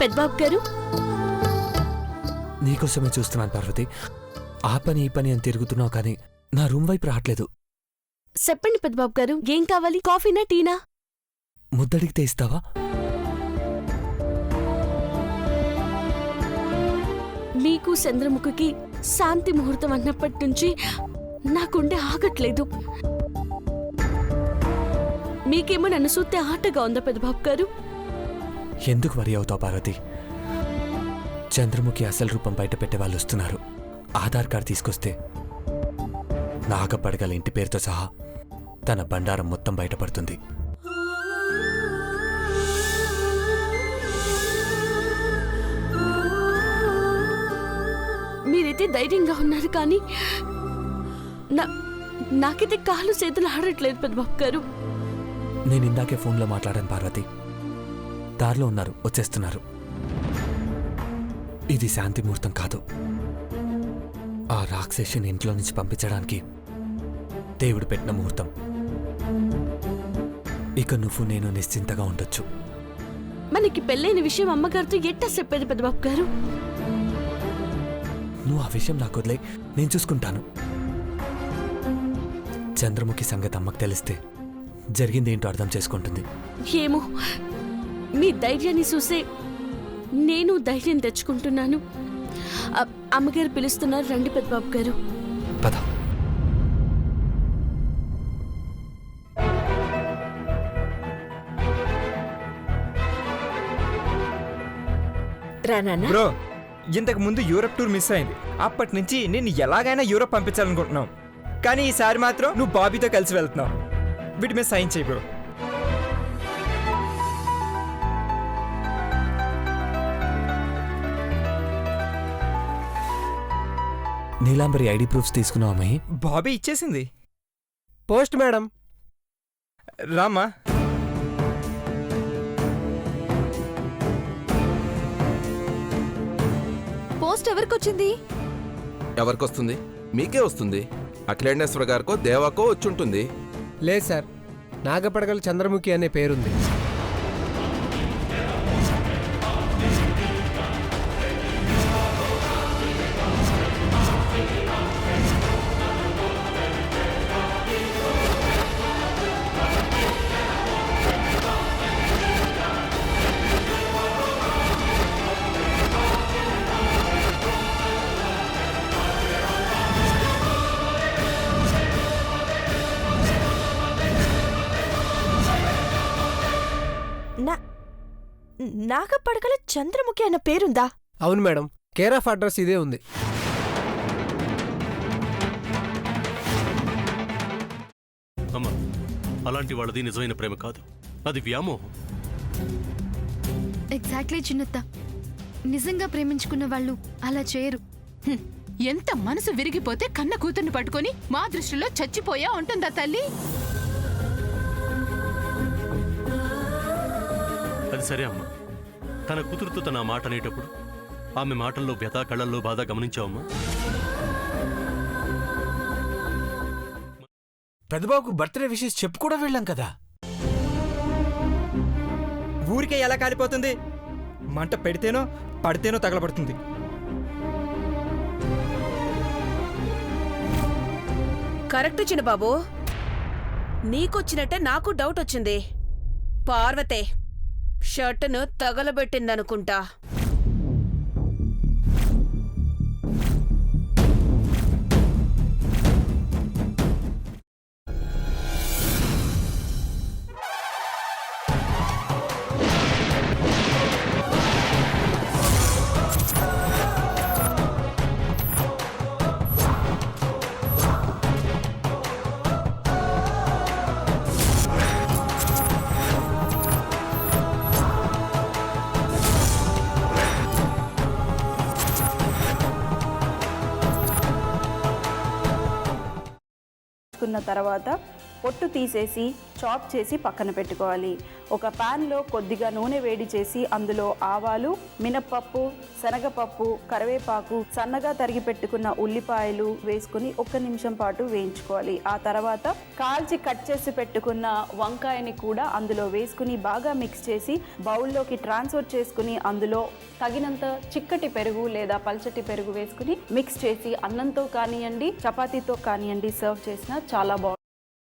పెద్దబాబు గారు, నీకోసమే చూస్తున్నాను పార్వతి. ఆ పని ఈ పని అని తిరుగుతున్నావు కానీ నా రూమ్ వైపు రావట్లేదు. చెప్పండి పెద్దబాబు గారు, ఏం కావాలి? కాఫీనా టీనా? ముద్దడిగితే ఇస్తావా? మీకు చంద్రముఖికి శాంతి ముహూర్తం అన్నప్పటి నుంచి నాకుండే ఆగట్లేదు. మీకేమో నన్ను చూస్తే ఆటగా ఉందా పెద్దబాబు గారు? ఎందుకు వరి అవుతావు పార్వతి? చంద్రముఖి అసలు రూపం బయట పెట్టే వాళ్ళు వస్తున్నారు. ఆధార్ కార్డు తీసుకొస్తే నాగపడగల ఇంటి పేరుతో సహా తన బండారం మొత్తం బయటపడుతుంది. మీరైతే ధైర్యంగా ఉన్నారు కానీ నాకైతే కాళ్ళు చేతులు ఆడట్లేదు పెద్దబాబు గారు. నేను ఇందాకే ఫోన్లో మాట్లాడాను పార్వతి. దారిలో ఉన్నారు, వచ్చేస్తున్నారు. ఇది శాంతి ముహూర్తం కాదు. ఆ రాక్షసిని ఇంట్లో నుంచి పంపించడానికి దేవుడు పెట్టిన ముహూర్తం. ఇక నువ్వు నేను నిశ్చింతగా ఉండొచ్చు. మనకి పెళ్ళైన విషయం అమ్మగారితో ఎట్టా చెప్పేది పెద్దబాబు గారు? నువ్వు ఆ విషయం నాకు వదిలే, నేను చూసుకుంటాను. చంద్రముఖి సంగతి అమ్మకు తెలిస్తే జరిగిందేంటో అర్థం చేసుకుంటుంది. ఏమో, మీ ధైర్యాన్ని చూసే నేను ధైర్యం తెచ్చుకుంటున్నాను. అమ్మగారు పిలుస్తున్నారు, రండి పెద్దబాబు గారు. పద. బ్రో, ఇంతకు ముందు యూరప్ టూర్ మిస్ అయింది. అప్పటి నుంచి నేను ఎలాగైనా యూరప్ పంపించాలనుకుంటున్నాం. కానీ ఈసారి మాత్రం నువ్వు బాబీతో కలిసి వెళ్తున్నావు. వీటి మీద సైన్ చేయి బ్రో. నీలాంబరి ఐడి ప్రూఫ్స్ తీసుకున్నావు అమ్మాయి? బాబీ ఇచ్చేసింది. Post madam. రామా. పోస్ట్ ఎవరికొచ్చింది? ఎవరికొస్తుంది? మీకే వస్తుంది. అఖిలేశ్వర గారికో దేవాకో వచ్చుంటుంది. లేదు సార్, నాగపడగల చంద్రముఖి అనే పేరుంది. నాగపడగల చంద్రముఖి అన్న పేరుందా? అవును మేడం, కేర్ ఆఫ్ అడ్రస్ ఇదే ఉంది. అమ్మా, అలాంటి వాళ్ళది నిజమైన ప్రేమ కాదు, అది వ్యామోహం. ఎగ్జాక్ట్లీ చిన్నత్త. నిజంగా ప్రేమించుకున్న వాళ్ళు అలా చేయరు. ఎంత మనసు విరిగిపోతే కన్న కూతుర్ని పట్టుకొని మా దృష్టిలో చచ్చిపోయా ఉంటుందా తల్లి? అది సరే అమ్మా, తన కూతురుతో తన మాట అనేటప్పుడు ఆమె మాటల్లో వ్యథ, కళ్ళల్లో బాధ గమనించావమ్మా? పెద్దబాబుకు బర్త్డే విషెస్ చెప్పు కూడా వెళ్ళాం కదా. ఊరికే ఎలా కాలిపోతుంది? మంట పెడితేనో పడితేనో తగలబడుతుంది. కరెక్ట్ చిన్నబాబు, నీకొచ్చినట్టే నాకు డౌట్ వచ్చింది. పార్వతే షర్టును తగలబెట్టిందనుకుంటా. తర్వాత పొట్టు తీసేసి చాప్ చేసి పక్కన పెట్టుకోవాలి. ఒక ప్యాన్లో కొద్దిగా నూనె వేడి చేసి అందులో ఆవాలు, మినప్పప్పు, శనగపప్పు, కరివేపాకు, సన్నగా తరిగి పెట్టుకున్న ఉల్లిపాయలు వేసుకుని 1 నిమిషం పాటు వేయించుకోవాలి. ఆ తర్వాత కాల్చి కట్ చేసి పెట్టుకున్న వంకాయని కూడా అందులో వేసుకుని బాగా మిక్స్ చేసి బౌల్లోకి ట్రాన్స్ఫర్ చేసుకుని అందులో తగినంత చిక్కటి పెరుగు లేదా పల్చటి పెరుగు వేసుకుని మిక్స్ చేసి అన్నంతో కానివ్వండి, చపాతీతో కానివ్వండి సర్వ్ చేసినా చాలా బాగుంటుంది.